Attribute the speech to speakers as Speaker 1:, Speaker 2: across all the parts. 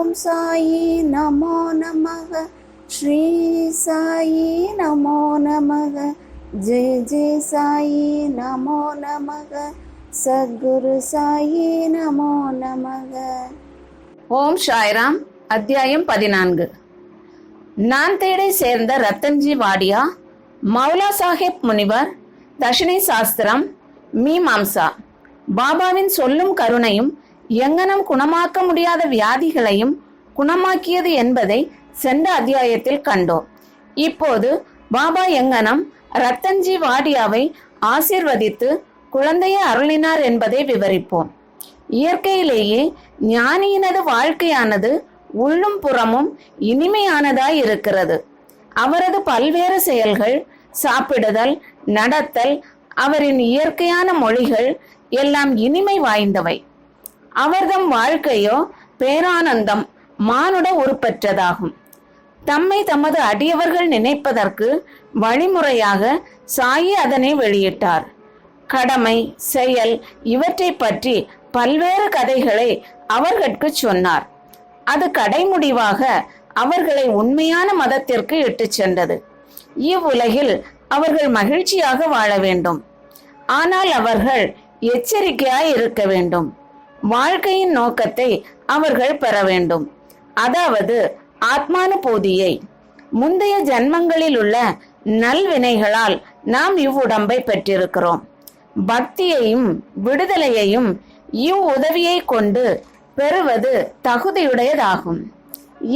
Speaker 1: ஓம் சாயி நமோ நமக. ஸ்ரீ சாயி நமோ நமக. ஜெய ஜெய சாயி நமோ நமக. சத்குரு சாயி நமோ நமக.
Speaker 2: ஓம் சாய்ராம். அத்தியாயம் 14. நாந்தேடை சேர்ந்த ரத்தன்ஜி வாடியா, மௌலா சாஹிப் முனிவர், தர்ஷினி சாஸ்திரம், மீமாம்சா. பாபாவின் சொல்லும் கருணையும் எங்கனம் குணமாக்க முடியாத வியாதிகளையும் குணமாக்கியது என்பதை சென்ற அத்தியாயத்தில் கண்டோம். இப்போது பாபா எங்கனம் ரத்தன்ஜி வாடியாவை ஆசீர்வதித்து குழந்தையை அருளினார் என்பதை விவரிப்போம். இயற்கையிலேயே ஞானியினது வாழ்க்கையானது உள்ளும் புறமும் இனிமையானதாய் இருக்கிறது. அவரது பல்வேறு செயல்கள், சாப்பிடுதல், நடத்தல், அவரின் இயற்கையான மொழிகள் எல்லாம் இனிமை வாய்ந்தவை. அவர்தம் வாழ்க்கையோ பேரானந்தம், மானுட உருப்பற்றதாகும். தம்மை தமது அடியவர்கள் நினைப்பதற்கு வழிமுறையாக சாயி அதனை வெளியிட்டார். கடமை, செயல் இவற்றை பற்றி பல்வேறு கதைகளை அவர்களுக்கு சொன்னார். அது கடைமுடிவாக அவர்களை உண்மையான மதத்திற்கு இட்டு சென்றது. இவ்வுலகில் அவர்கள் மகிழ்ச்சியாக வாழ வேண்டும். ஆனால் அவர்கள் எச்சரிக்கையாய் இருக்க வேண்டும். வாழ்க்கையின் நோக்கத்தை அவர்கள் பெற வேண்டும். அதாவது ஆத்மானுபூதியை. முந்தைய ஜன்மங்களில் உள்ள நல்வினைகளால் நாம் இவ்வுடம்பை பெற்றிருக்கிறோம். பக்தியையும் விடுதலையையும் இவ்வுதவியை கொண்டு பெறுவது தகுதியுடையதாகும்.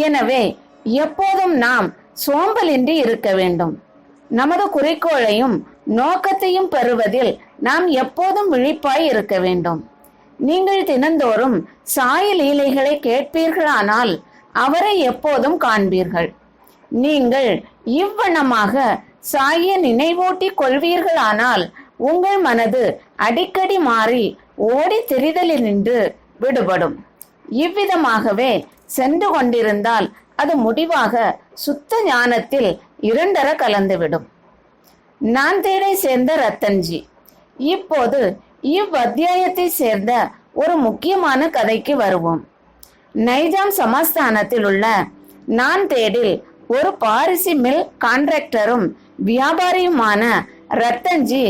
Speaker 2: எனவே எப்போதும் நாம் சோம்பலின்றி இருக்க வேண்டும். நமது குறிக்கோளையும் நோக்கத்தையும் பெறுவதில் நாம் எப்போதும் விழிப்பாய் இருக்க வேண்டும். நீங்கள் தினந்தோறும் சாய் லீலைகளை கேட்பீர்களானால் அவரை எப்போதும் காண்பீர்கள். நீங்கள் இவ்வண்ணமாக சாயை நினைவூட்டி கொள்வீர்களானால் உங்கள் மனது அடிக்கடி மாறி ஓடி திரிதலில் நின்று விடுபடும். இவ்விதமாகவே சென்று கொண்டிருந்தால் அது முடிவாக சுத்த ஞானத்தில் இரண்டர கலந்துவிடும். நாந்தேடை சேர்ந்த ரத்தன்ஜி. இப்போது இவ்வத்தியாயத்தை சேர்ந்த ஒரு முக்கியமான கதைக்கு வருவோம். நைஜாம் சமஸ்தானத்தில் உள்ள நாந்தேடில் ஒரு பாரிசி மில் கான்ட்ராக்டரும் வியாபாரியுமான ரத்தன்ஜி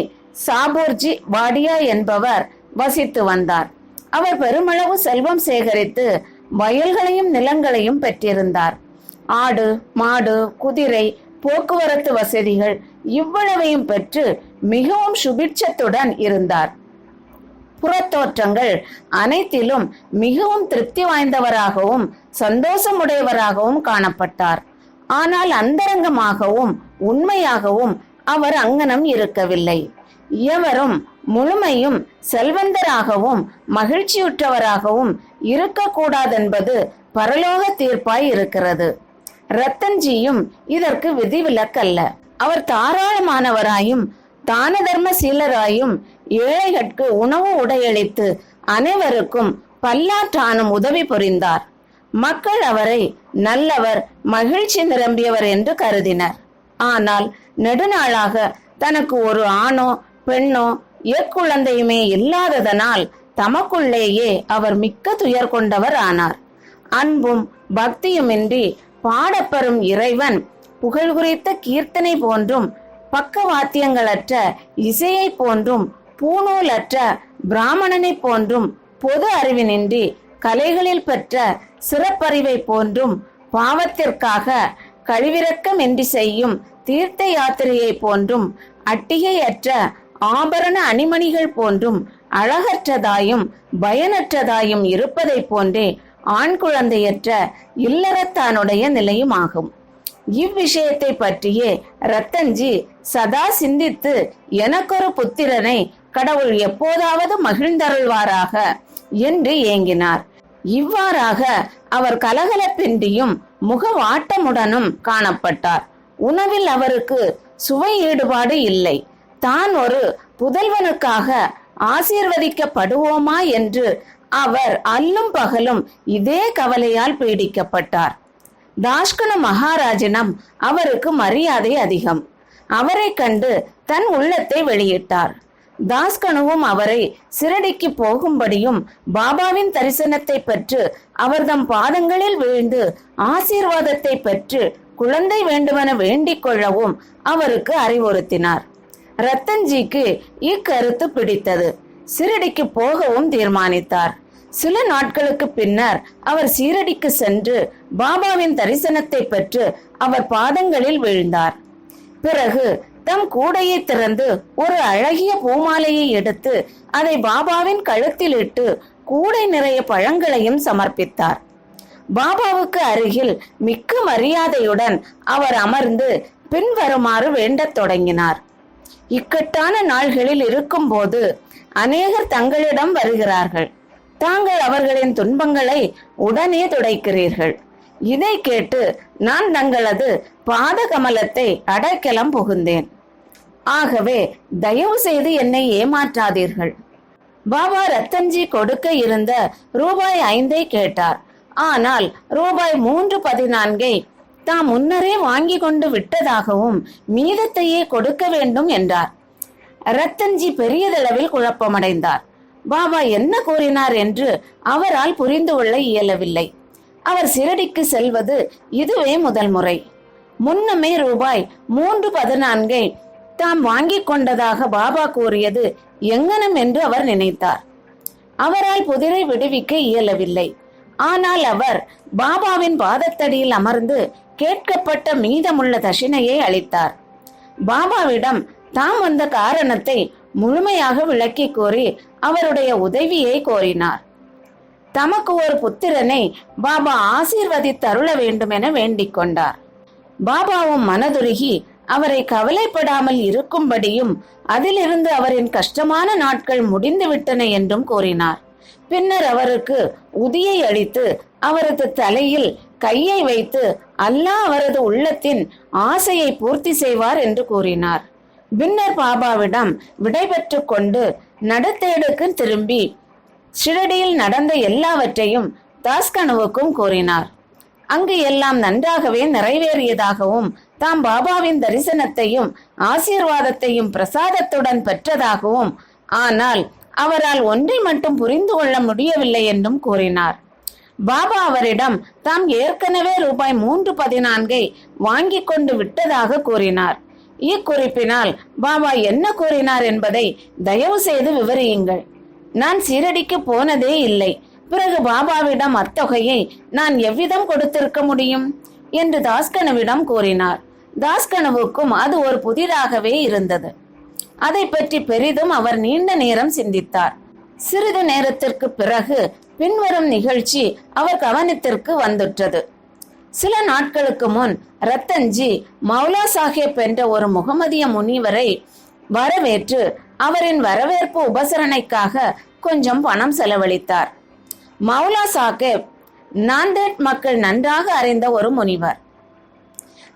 Speaker 2: சாபூர்ஜி வாடியா என்பவர் வசித்து வந்தார். அவர் பெருமளவு செல்வம் சேகரித்து வயல்களையும் நிலங்களையும் பெற்றிருந்தார். ஆடு, மாடு, குதிரை, போக்குவரத்து வசதிகள் இவ்வளவையும் பெற்று மிகவும் சுபிட்சத்துடன் இருந்தார். புறத்தோற்றங்கள் அனைத்திலும் மிகவும் திருப்தி வாய்ந்தவராகவும் சந்தோஷமுடையவராகவும் காணப்பட்டார். ஆனால் அந்தரங்கமாகவும் உண்மையாகவும் அவர் அங்கனம் இருக்கவில்லை. எவரும் முழுமையும் செல்வந்தராகவும் மகிழ்ச்சியுற்றவராகவும் இருக்கக்கூடாதென்பது பரலோக தீர்ப்பாய் இருக்கிறது. ரத்தன்ஜியும் இதற்கு விதிவிலக்கல்ல. அவர் தாராளமானவராயும் தான தர்ம சீலராயும் ஏழைகளுக்கு உணவு உடையளித்து அனைவருக்கும் பல்லாற்றானும் உதவி புரிந்தார். மக்கள் அவரை நல்லவர், மகிழ்ச்சி நிரம்பியவர் என்று கருதினர். ஆனால் நெடுநாளாக தனக்கு ஒரு ஆணோ பெண்ணோ எக்குழந்தையுமே இல்லாததனால் தமக்குள்ளேயே அவர் மிக்க துயர் கொண்டவர் ஆனார். அன்பும் பக்தியுமின்றி பாடப்பெறும் இறைவன் புகழ் குறித்த கீர்த்தனை போன்றும் பக்கவாத்தியங்களற்ற இசையை போன்றும் பூநூலற்ற பிராமணனை போன்றும் பொது அறிவினின்றி கலைகளில் பெற்ற சிறப்பறிவை போன்றும் பாவத்திற்காக கழிவிறக்கமின்றி செய்யும் தீர்த்த யாத்திரையை போன்றும் அட்டிகையற்ற ஆபரண அணிமணிகள் போன்றும் அழகற்றதாயும் பயனற்றதாயும் இருப்பதை போன்றே ஆண் குழந்தையற்ற இல்லறத்தானுடைய நிலையும் ஆகும். இவ்விஷயத்தை பற்றியே ரத்தன்ஜி சதா சிந்தித்து எனக்கொரு புத்திரனை கடவுள் எப்போதாவது மகிழ்ந்தருள்வாராக என்று ஏங்கினார். இவ்வாறாக அவர் கலகலப்பின்றியும் முகவாட்டமுடனும் காணப்பட்டார். உணவில் அவருக்கு சுவை ஈடுபாடு இல்லை. தான் ஒரு புதல்வனுக்காக ஆசீர்வதிக்கப்படுவோமா என்று அவர் அல்லும் பகலும் இதே கவலையால் பீடிக்கப்பட்டார். தாஷ்கன மகாராஜிடம் அவருக்கு மரியாதை அதிகம். அவரை கண்டு தன் உள்ளத்தை வெளியிட்டார். தாஸ்கனுவும் அவரை சிரடிக்கு போகும்படியும் பாபாவின் தரிசனத்தை பெற்று அவர்தம் பாதங்களில் வீழ்ந்து ஆசீர்வாதத்தை பெற்று குழந்தை வேண்டுமென வேண்டிக் கொள்ளவும் அவருக்கு அறிவுறுத்தினார். ரத்தன்ஜிக்கு இக்கருத்து பிடித்தது. சிரடிக்கு போகவும் தீர்மானித்தார். சில நாட்களுக்கு பின்னர் அவர் சீரடிக்கு சென்று பாபாவின் தரிசனத்தை பெற்று அவர் பாதங்களில் வீழ்ந்தார். பிறகு தம் கூடையை திறந்து ஒரு அழகிய பூமாலையை எடுத்து அதை பாபாவின் கழுத்தில் இட்டு கூடை நிறைய பழங்களையும் சமர்ப்பித்தார். பாபாவுக்கு அருகில் மிக்க மரியாதையுடன் அவர் அமர்ந்து பின்வருமாறு வேண்டத் தொடங்கினார். இக்கட்டான நாள்களில் இருக்கும் போது அநேகர் தங்களிடம் வருகிறார்கள். தாங்கள் அவர்களின் துன்பங்களை உடனே துடைக்கிறீர்கள். இதை கேட்டு நான் தங்களது பாத கமலத்தை அடைக்கலம் புகுந்தேன். ஆகவே தயவு செய்து என்னை ஏமாற்றாதீர்கள். பாபா ரத்தன்ஜி கொடுக்க இருந்த ரூபாய் 5 கேட்டார். ஆனால் ரூபாய் 3.14 தாம் முன்னரே வாங்கி கொண்டு விட்டதாகவும் மீதத்தையே கொடுக்க வேண்டும் என்றார். ரத்தன்ஜி பெரியதளவில் குழப்பமடைந்தார். பாபா என்ன கூறினார் என்று அவரால் புரிந்து கொள்ள இயலவில்லை. அவர் சிரடிக்கு செல்வது இதுவே முதல் முறை. முன்னமே ரூபாய் 3.14 தாம் வாங்கி கொண்டதாக பாபா கூறியது எங்கனம் என்று அவர் நினைத்தார். அவரால் புதிரை விடுவிக்க இயலவில்லை. ஆனால் அவர் பாபாவின் பாதத்தடியில் அமர்ந்து கேட்கப்பட்ட மீதமுள்ள தட்சிணையை அளித்தார். பாபாவிடம் தாம் வந்த காரணத்தை முழுமையாக விளக்கி கூறி அவருடைய உதவியை கோரினார். தமக்கு ஒரு புத்திரனை பாபா ஆசீர்வதித்து அருள வேண்டும் என வேண்டிக் கொண்டார். பாபாவும் மனதுருகி அவரை கவலைப்படாமல் இருக்கும்படியும் அதிலிருந்து அவரின் கஷ்டமான நாட்கள் முடிந்து விட்டன என்றும் கூறினார். பின்னர் அவருக்கு உதியை அளித்து அவரது தலையில் கையை வைத்து அல்லாஹ் அவரது உள்ளத்தின் ஆசையை பூர்த்தி செய்வார் என்று கூறினார். பின்னர் பாபாவிடம் விடைபெற்று கொண்டு நடத்தேடுக்கு திரும்பி ஷிரடியில் நடந்த எல்லாவற்றையும் தாஸ்கனுவுக்கும் கூறினார். அங்கு எல்லாம் நன்றாகவே நிறைவேறியதாகவும் தாம் பாபாவின் தரிசனத்தையும் ஆசீர்வாதத்தையும் பிரசாதத்துடன் பெற்றதாகவும், ஆனால் அவரால் ஒன்றை மட்டும் புரிந்து கொள்ள முடியவில்லை என்றும் கூறினார். பாபா அவரிடம் தாம் ஏற்கனவே ரூபாய் 3.14 வாங்கி கொண்டு விட்டதாக கூறினார். இக்குறிப்பினால் பாபா என்ன கூறினார் என்பதை தயவு செய்து விவரியுங்கள். நான் சீரடிக்கு போனதே இல்லை. பிறகு பாபாவிடம் அத்தொகையை நான் எவ்விதம் கொடுத்திருக்க முடியும் என்று தாஸ்கனுவிடம் கூறினார். தாஸ்கனுவுக்கும் அது ஒரு புதிதாகவே இருந்தது. அதை பற்றி பெரிதும் அவர் நீண்ட நேரம் சிந்தித்தார். சிறிது நேரத்திற்கு பிறகு பின்வரும் நிகழ்ச்சி அவர் கவனத்திற்கு வந்துற்றது. சில நாட்களுக்கு முன் ரத்தன்ஜி மௌலா சாஹேப் என்ற ஒரு முகமதிய முனிவரை வரவேற்று அவரின் வரவேற்பு உபசரணைக்காக கொஞ்சம் பணம் செலவழித்தார். மௌலா சாஹேப் நாந்தேட் மக்கள் நன்றாக அறிந்த ஒரு முனிவர்.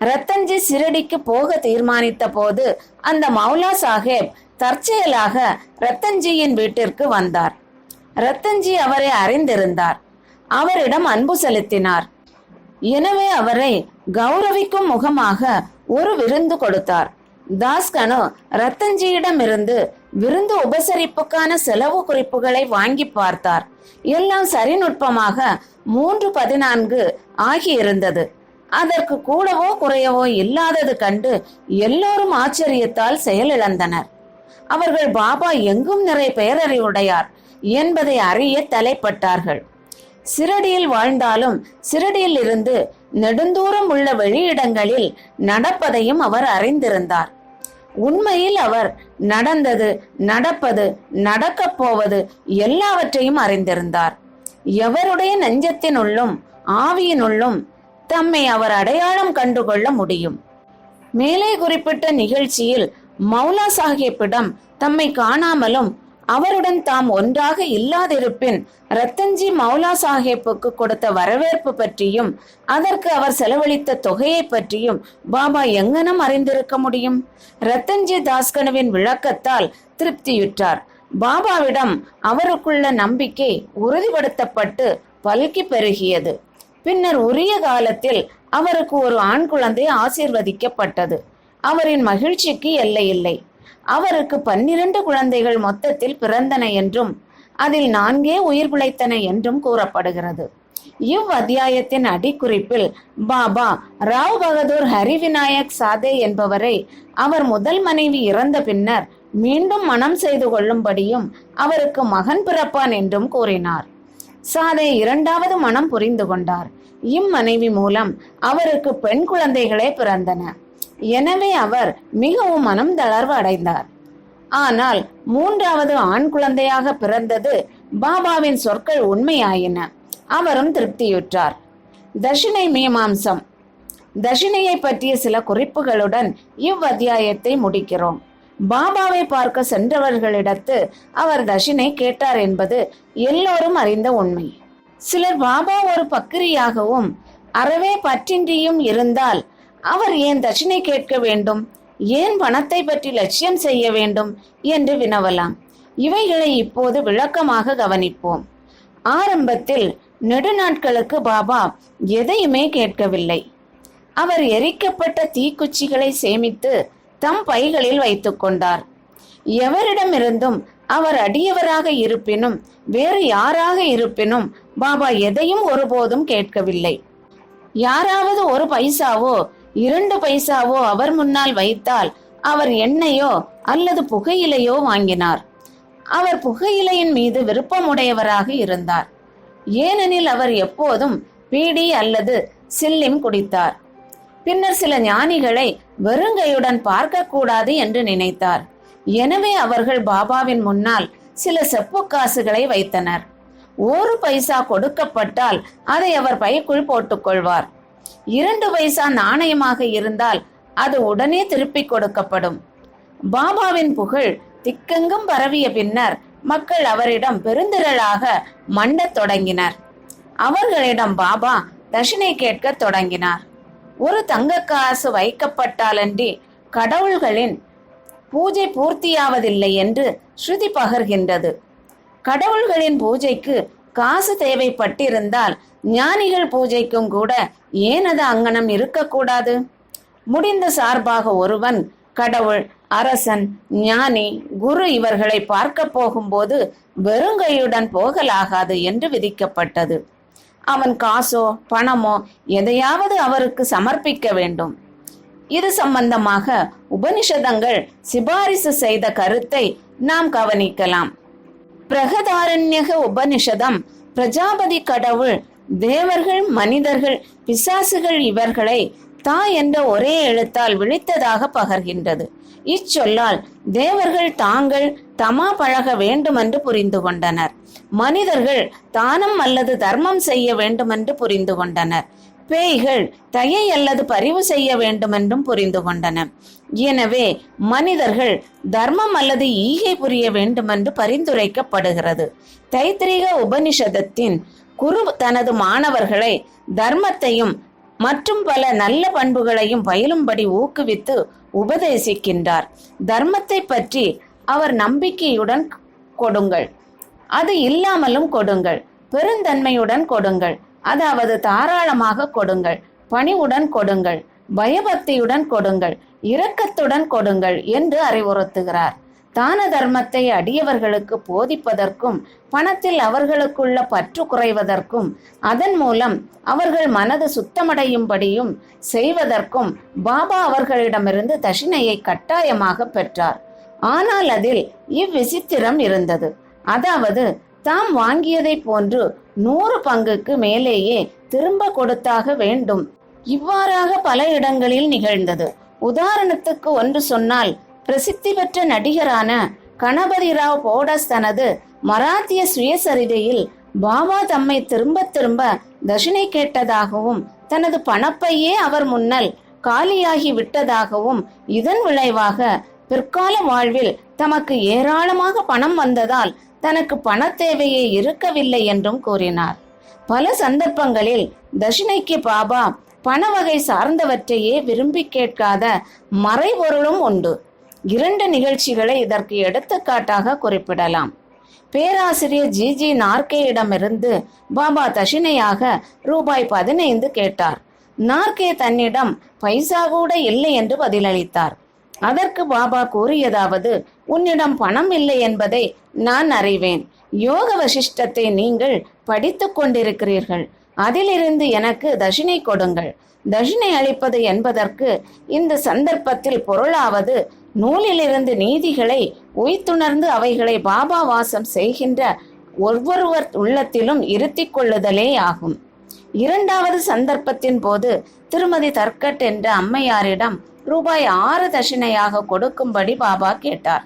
Speaker 2: ரத்தன்ஜி சிரடிக்கு போக தீர்மானித்த போது அந்த மௌலா சாஹேப் தற்செயலாக ரத்தன்ஜியின் வீட்டிற்கு வந்தார். ரத்தன்ஜி அவரை அறிந்திருந்தார். அவரிடம் அன்பு செலுத்தினார். எனவே அவரை கௌரவிக்கும் முகமாக ஒரு விருந்து கொடுத்தார். தாஸ்கனு ரத்தன்ஜியிடம் இருந்து விருந்து உபசரிப்புக்கான செலவு குறிப்புகளை வாங்கி பார்த்தார். எல்லாம் சரிநுட்பமாக 3.14 ஆகியிருந்தது. அதற்கு கூடவோ குறையவோ இல்லாதது கண்டு எல்லோரும் ஆச்சரியத்தால் செயலிழந்தனர். அவர்கள் பாபா எங்கும் நிறை பேரறிவுடையார் என்பதை அறிய தலைப்பட்டார்கள். சிரடியில் வாழ்ந்தாலும் சிரடியில் இருந்து நெடுந்தூரம் உள்ள வெளியிடங்களில் நடப்பதையும் அவர் அறிந்திருந்தார். உண்மையில் அவர் நடந்தது, நடப்பது, நடக்கப் போவது எல்லாவற்றையும் அறிந்திருந்தார். எவருடைய நெஞ்சத்தினுள்ளும் ஆவியினுள்ளும் தம்மை அவர் அடையாளம் கண்டுகொள்ள முடியும். மேலே குறிப்பிட்ட நிகழ்ச்சியில் மௌலா சாஹேப்பிடம் தம்மை காணாமலும் அவருடன் தாம் ஒன்றாக இல்லாதிருப்பின் ரத்தன்ஜி மௌலா சாஹேப்புக்கு கொடுத்த வரவேற்பு பற்றியும் அதற்கு அவர் செலவழித்த தொகையை பற்றியும் பாபா எங்கனம் அறிந்திருக்க முடியும்? ரத்தன்ஜி தாஸ்கனுவின் விளக்கத்தால் திருப்தியுற்றார். பாபாவிடம் அவருக்குள்ள நம்பிக்கை உறுதிப்படுத்தப்பட்டு பல்கி பெருகியது. பின்னர் உரிய காலத்தில் அவருக்கு ஒரு ஆண் குழந்தை ஆசீர்வதிக்கப்பட்டது. அவரின் மகிழ்ச்சிக்கு எல்லையில்லை. அவருக்கு 12 குழந்தைகள் மொத்தத்தில் பிறந்தன என்றும் அதில் 4 உயிர் பிழைத்தன என்றும் கூறப்படுகிறது. இவ்வத்தியாயத்தின் அடிக்குறிப்பில் பாபா ராவ் பகதூர் ஹரிவிநாயக் சாதே என்பவரை அவர் முதல் மனைவி இறந்த பின்னர் மீண்டும் மனம் செய்து கொள்ளும்படியும் அவருக்கு மகன் பிறப்பான் என்றும் கூறினார். சாதே 2வது மனம் புரிந்து கொண்டார். இம்மனைவி மூலம் அவருக்கு பெண் குழந்தைகளே பிறந்தன. எனவே அவர் மிகவும் மனம் தளர்வு அடைந்தார். ஆனால் 3வது ஆண் குழந்தையாக பிறந்தது பாபாவின் சொற்கள் உண்மையாயின. அவரும் திருப்தியுற்றார். தட்சிணை மீமாம்சம். தட்சிணையை பற்றிய சில குறிப்புகளுடன் இவ்வத்தியாயத்தை முடிக்கிறோம். பாபாவை பார்க்க சென்றவர்களிடத்து அவர் தட்சிணை கேட்டார் என்பது எல்லோரும் அறிந்த உண்மை. சிலர் பாபா ஒரு பக்கிரியாகவும் அறவே பற்றின்றியும் இருந்தால் அவர் ஏன் தட்சிணை கேட்க வேண்டும், ஏன் பணத்தை பற்றி லட்சியம் செய்ய வேண்டும் என்று வினவலாம். இவைகளை இப்போது விளக்கமாக கவனிப்போம். ஆரம்பத்தில் நெடுநாட்களுக்கு பாபா எதையுமே கேட்கவில்லை. அவர் எரிக்கப்பட்ட தீக்குச்சிகளை சேமித்து தம் பைகளில் வைத்துக் கொண்டார். எவரிடமிருந்தும் அவர் அடியவராக இருப்பினும் வேறு யாராக இருப்பினும் பாபா எதையும் ஒருபோதும் கேட்கவில்லை. யாராவது 1 பைசாவோ 2 பைசாவோ அவர் முன்னால் வைத்தால் அவர் எண்ணெயோ அல்லது புகையிலையோ வாங்கினார். அவர் புகையிலையின் மீது விருப்பமுடையவராக இருந்தார். ஏனெனில் அவர் எப்போதும் பீடி அல்லது சில்லிம் குடித்தார். பின்னர் சில ஞானிகளை வெறுங்கையுடன் பார்க்க கூடாது என்று நினைத்தார். எனவே அவர்கள் பாபாவின் முன்னால் சில செப்பு காசுகளை வைத்தனர். 1 பைசா கொடுக்கப்பட்டால் அதை அவர் பைக்குள் போட்டுக்கொள்வார். 2 பைசா நாணயமாக இருந்தால் அது உடனே திருப்பி கொடுக்கப்படும். பாபாவின் புகழ் திக்கெங்கும் பரவிய பின்னர் மக்கள் அவரிடம் பெருந்திரளாக மண்டத் தொடங்கினர். அவர்களிடம் பாபா தட்சிணை கேட்க தொடங்கினார். 1 தங்க காசு வைக்கப்பட்டாலன்றி கடவுள்களின் பூஜை பூர்த்தியாவதில்லை என்று ஸ்ருதி பகர்கின்றது. கடவுள்களின் பூஜைக்கு காசு தேவைப்பட்டிருந்தால் ஞானிகள் பூஜைக்கும் கூட ஏன் அது அங்கனம் இருக்கக்கூடாது? முடிந்த சார்பாக ஒருவன் கடவுள், அரசன், ஞானி, குரு இவர்களை பார்க்க போகும்போது வெறுங்கையுடன் போகலாகாது என்று விதிக்கப்பட்டது. அவன் காசோ பணமோ எதையாவது அவருக்கு சமர்ப்பிக்க வேண்டும். இது சம்பந்தமாக உபனிஷதங்கள் சிபாரிசு செய்த கருத்தை நாம் கவனிக்கலாம். பிரகதாரண்யக உபனிஷதம் பிரஜாபதி கடவுள் தேவர்கள், மனிதர்கள், பிசாசுகள் இவர்களை தா என்ற ஒரே எழுத்தால் விழித்ததாக பகர்கின்றது. இச்சொல்லால் தேவர்கள் தாங்கள் தமா பழக வேண்டுமென்று புரிந்து கொண்டனர். மனிதர்கள் தானம் அல்லது தர்மம் செய்ய வேண்டுமென்று புரிந்து கொண்டனர். பேய்கள் தயை அல்லது பரிவு செய்ய வேண்டுமென்றும் புரிந்து கொண்டன. எனவே மனிதர்கள் தர்மம் அல்லது ஈகை புரிய வேண்டுமென்று பரிந்துரைக்கப்படுகிறது. தைத்திரீக உபனிஷதத்தின் குரு தனது மாணவர்களை தர்மத்தையும் மற்றும் பல நல்ல பண்புகளையும் பயிலும்படி ஊக்குவித்து உபதேசிக்கின்றார். தர்மத்தை பற்றி அவர் நம்பிக்கையுடன் கொடுங்கள், அது இல்லாமலும் கொடுங்கள், பெருந்தன்மையுடன் கொடுங்கள், அதாவது தாராளமாக கொடுங்கள், பணிவுடன் கொடுங்கள், பயபக்தியுடன் கொடுங்கள், இரக்கத்துடன் கொடுங்கள் என்று அறிவுறுத்துகிறார். தான தர்மத்தை அடியவர்களுக்கு போதிப்பதற்கும் பணத்தில் அவர்களுக்குள்ள பற்று குறைவதற்கும் அதன் மூலம் அவர்கள் மனது சுத்தமடையும்படியும் செய்வதற்கும் பாபா அவர்களிடமிருந்து தட்சிணையை கட்டாயமாக பெற்றார். ஆனால் அதில் இவ்விசித்திரம் இருந்தது. அதாவது தாம் வாங்கியதை போன்று 100 பங்குக்கு மேலேயே திரும்ப கொடுத்தாக வேண்டும். இவ்வாறாக பல இடங்களில் நிகழ்ந்தது. உதாரணத்துக்கு ஒன்று சொன்னால், பிரசித்தி பெற்ற நடிகரான கணபதிராவ் போடஸ் தனது மராத்திய சுயசரிதையில் பாபா தம்மை திரும்ப திரும்ப தட்சிணை கேட்டதாகவும் தனது பணப்பையே அவர் முன்னல் காலியாகி விட்டதாகவும் இதன் விளைவாக பிற்கால வாழ்வில் தமக்கு ஏராளமாக பணம் வந்ததால் தனக்கு பண தேவையே இருக்கவில்லை என்றும் கூறினார். பல சந்தர்ப்பங்களில் தட்சிணைக்கு பாபா பண வகை சார்ந்தவற்றையே விரும்பி கேட்காத மறைபொருளும் உண்டு. 2 நிகழ்ச்சிகளை இதற்கு எடுத்துக்காட்டாக குறிப்பிடலாம். பேராசிரியர் ஜிஜி நார்கேயிடமிருந்து பாபா தட்சிணையாக ரூபாய் 15 கேட்டார். நார்கே தன்னிடம் பைசா கூட இல்லை என்று பதிலளித்தார். அதற்கு பாபா கூறியதாவது, உன்னிடம் பணம் இல்லை என்பதை நான் அறிவேன். யோக வசிஷ்டத்தை நீங்கள் படித்துக் கொண்டிருக்கிறீர்கள். அதிலிருந்து எனக்கு தட்சிணை கொடுங்கள். தட்சிணை அளிப்பது என்பதற்கு இந்த சந்தர்ப்பத்தில் பொருளாவது நூலிலிருந்து நீதிகளை உய்த்துணர்ந்து அவைகளை பாபா வாசம் செய்கின்ற ஒவ்வொருவர் உள்ளத்திலும் இருத்திக் கொள்ளுதலே ஆகும். இரண்டாவது சந்தர்ப்பத்தின் போது திருமதி தர்கட் என்ற அம்மையாரிடம் ரூபாய் 6 தட்சிணையாக கொடுக்கும்படி பாபா கேட்டார்.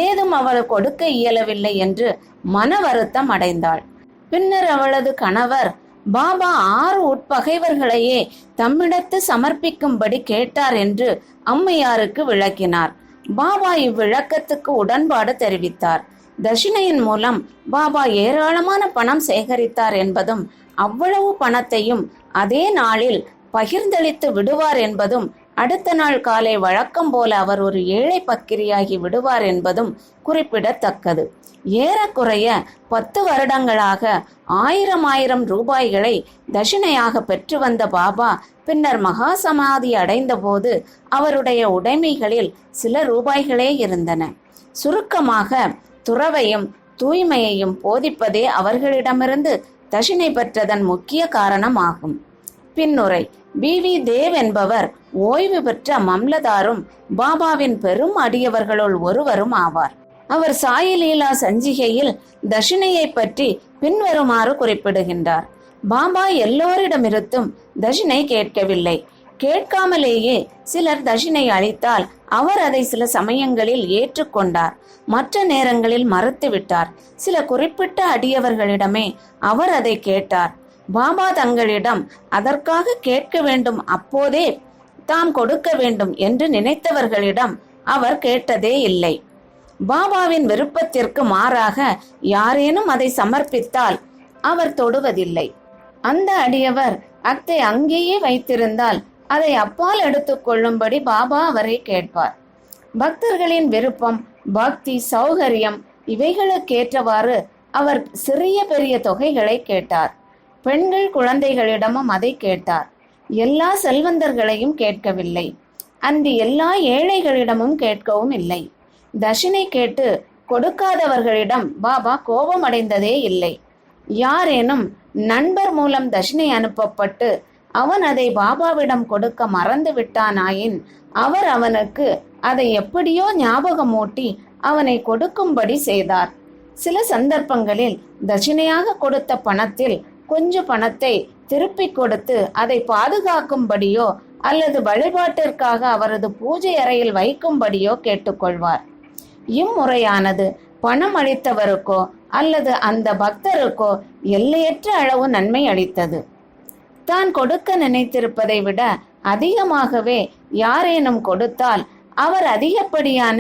Speaker 2: ஏதும் அவள் கொடுக்க இயலவில்லை என்று மன வருத்தம் அடைந்தாள். பின்னர் அவளது கணவர் பாபா 6 உட்பகைவர்களையே தம்மிடத்து சமர்ப்பிக்கும்படி கேட்டார் என்று அம்மையாருக்கு விளக்கினார். பாபா இவ்விளக்கத்துக்கு உடன்பாடு தெரிவித்தார். தட்சிணையின் மூலம் பாபா ஏராளமான பணம் சேகரித்தார் என்பதும் அவ்வளவு பணத்தையும் அதே நாளில் பகிர்ந்தளித்து விடுவார் என்பதும் அடுத்த நாள் காலை வழக்கம் போல அவர் ஒரு ஏழை பக்கிரியாகி விடுவார் என்பதும் குறிப்பிடத்தக்கது. ஏறக்குறைய 10 வருடங்களாக 1000 ரூபாய்களை தட்சிணையாக பெற்று வந்த பாபா பின்னர் மகா சமாதி அடைந்த போது அவருடைய உடைமைகளில் சில ரூபாய்களே இருந்தன. சுருக்கமாக துறவையும் தூய்மையையும் போதிப்பதே அவர்களிடமிருந்து தட்சிணை பெற்றதன் முக்கிய காரணமாகும். பின்னுரை. பி.வி. தேவ் என்பவர் ஓய்வு பெற்ற மம்லதாரும் பாபாவின் பெரும் அடியவர்களுள் ஒருவரும் ஆவார். அவர் சாயி லீலா சஞ்சிகையில் தட்சிணையை பற்றி பின்வருமாறு குறிப்பிடுகின்றார். பாபா எல்லோரிடமிருந்தும் தட்சிணை கேட்கவில்லை. கேட்காமலேயே சிலர் தட்சிணை அளித்தால் அவர் அதை சில சமயங்களில் ஏற்றுக்கொண்டார், மற்ற நேரங்களில் மறுத்துவிட்டார். சில குறிப்பிட்ட அடியவர்களிடமே அவர் அதை கேட்டார். பாபா தங்களிடம் அதற்காக கேட்க வேண்டும், அப்போதே தாம் கொடுக்க வேண்டும் என்று நினைத்தவர்களிடம் அவர் கேட்டதே இல்லை. பாபாவின் விருப்பத்திற்கு மாறாக யாரேனும் அதை சமர்ப்பித்தால் அவர் தொடுவதில்லை. அந்த அடியவர் அதை அங்கேயே வைத்திருந்தால் அதை அப்பால் எடுத்துக்கொள்ளும்படி பாபா அவரை கேட்பார். பக்தர்களின் விருப்பம், பக்தி, சௌகரியம் இவைகளுக்கேற்றவாறு அவர் சிறிய பெரிய தொகைகளை கேட்டார். பெண்கள் குழந்தைகளிடமும் அதை கேட்டார். எல்லா செல்வந்தர்களையும் கேட்கவில்லை. அன்று எல்லா ஏழைகளிடமும் கேட்கவும் இல்லை. தட்சிணை கேட்டு கொடுக்காதவர்களிடம் பாபா கோபம் அடைந்ததே இல்லை. யாரேனும் நண்பர் மூலம் தட்சிணை அனுப்பப்பட்டு அவன் அதை பாபாவிடம் கொடுக்க மறந்து விட்டானாயின் அவர் அவனுக்கு அதை எப்படியோ ஞாபகமூட்டி அவனை கொடுக்கும்படி செய்தார். சில சந்தர்ப்பங்களில் தட்சிணையாக கொடுத்த பணத்தில் கொஞ்சம் பணத்தை திருப்பிக் கொடுத்து அதை பாதுகாக்கும்படியோ அல்லது வழிபாட்டிற்காக அவரது பூஜை அறையில் வைக்கும்படியோ கேட்டுக்கொள்வார். இம்முறையானது பணம் அளித்தவருக்கோ அல்லது அந்த பக்தருக்கோ எல்லையற்ற அளவு நன்மை அளித்தது. தான் கொடுக்க நினைத்திருப்பதை விட அதிகமாகவே யாரேனும் கொடுத்தால் அவர் அதிகப்படியான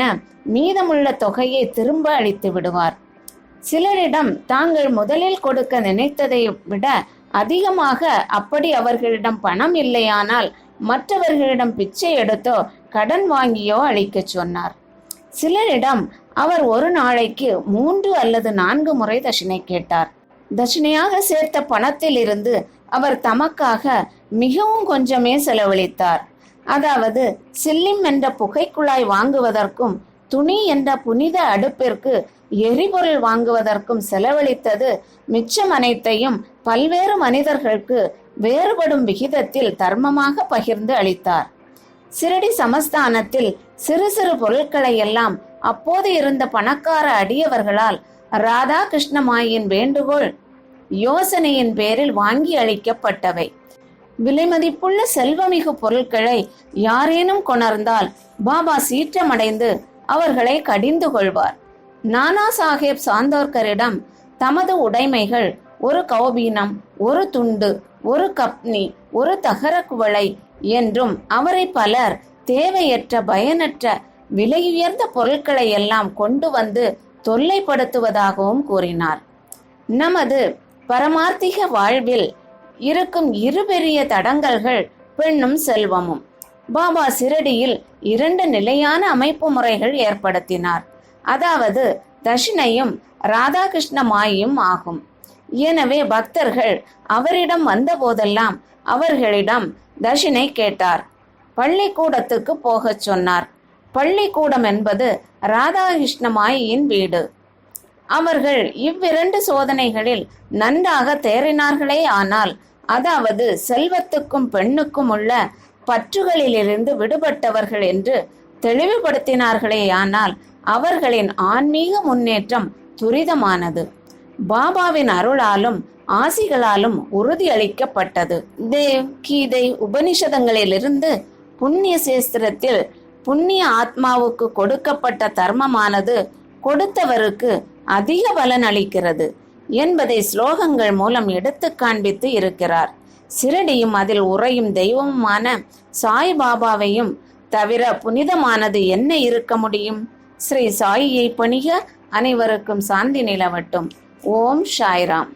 Speaker 2: மீதமுள்ள தொகையை திரும்ப அளித்து விடுவார். சிலரிடம் தாங்கள் முதலில் கொடுக்க நினைத்ததை விட அதிகமாக, அப்படி அவர்களிடம் பணம் இல்லையானால் மற்றவர்களிடம் பிச்சை எடுத்தோ கடன் வாங்கியோ அளிக்க சொன்னார். சிலரிடம் அவர் ஒரு நாளைக்கு 3 அல்லது 4 முறை தட்சிணை கேட்டார். தட்சிணையாக சேர்த்த பணத்தில் இருந்து அவர் தமக்காக மிகவும் கொஞ்சமே செலவழித்தார். அதாவது சில்லிம் என்ற புகைக்குழாய் வாங்குவதற்கும் துணி என்ற புனித அடுப்பிற்கு எரிபொருள் வாங்குவதற்கும் செலவழித்தது மிச்சம் அனைத்தையும் பல்வேறு மனிதர்களுக்கு வேறுபடும் விகிதத்தில் தர்மமாக பகிர்ந்து அளித்தார். சிரடி சமஸ்தானத்தில் சிறு சிறு பொருட்களை எல்லாம் அப்போது இருந்த பணக்கார அடியவர்களால் ராதா கிருஷ்ணமாயின் வேண்டுகோள் யோசனையின் பேரில் வாங்கி அளிக்கப்பட்டவை. விலைமதிப்புள்ள செல்வமிகு பொருட்களை யாரேனும் கொணர்ந்தால் பாபா சீற்றமடைந்து அவர்களை கடிந்து கொள்வார். நானா சாஹேப் சாந்தோர்கரிடம் தமது உடைமைகள் ஒரு கௌபீனம், ஒரு துண்டு, ஒரு கப்னி, ஒரு தகர குவளை என்றும் அவரை பலர் தேவையற்ற பயனற்ற விலையுயர்ந்த பொருட்களை எல்லாம் கொண்டு வந்து தொல்லைப்படுத்துவதாகவும் கூறினார். நமது பரமார்த்திக வாழ்வில் இருக்கும் 2 பெரிய தடங்கல்கள் பெண்ணும் செல்வமும். பாபா சிரடியில் 2 நிலையான அமைப்பு முறைகள் ஏற்படுத்தினார். அதாவது தட்சிணையும் ராதாகிருஷ்ண மாயும் ஆகும். எனவே பக்தர்கள் அவரிடம் வந்த போதெல்லாம் அவர்களிடம் தட்சிணை கேட்டார். பள்ளிக்கூடத்துக்கு போகச் சொன்னார். பள்ளிக்கூடம் என்பது ராதாகிருஷ்ண மாயின் வீடு. அவர்கள் இவ்விரண்டு சோதனைகளில் நன்றாக தேறினார்களே ஆனால், அதாவது செல்வத்துக்கும் பெண்ணுக்கும் உள்ள பற்றுகளிலிருந்து விடுபட்டவர்கள் என்று தெளிவுபடுத்தினார்களே ஆனால், அவர்களின் ஆன்மீக முன்னேற்றம் துரிதமானது. பாபாவின் அருளாலும் ஆசிகளாலும் உறுதியளிக்கப்பட்டது. தேவ் கீதை உபனிஷதங்களிலிருந்து புண்ணிய சேஸ்திரத்தில் புண்ணிய ஆத்மாவுக்கு கொடுக்கப்பட்ட தர்மமானது கொடுத்தவருக்கு அதிக பலன் அளிக்கிறது என்பதை ஸ்லோகங்கள் மூலம் எடுத்து காண்பித்து இருக்கிறார். சிரடியும் அதில் உறையும் தெய்வமுமான சாய்பாபாவையும் தவிர புனிதமானது என்ன இருக்க முடியும்? ஸ்ரீ சாயியை பணிக. அனைவருக்கும் சாந்தி நிலவட்டும். ஓம் சாய்ராம்.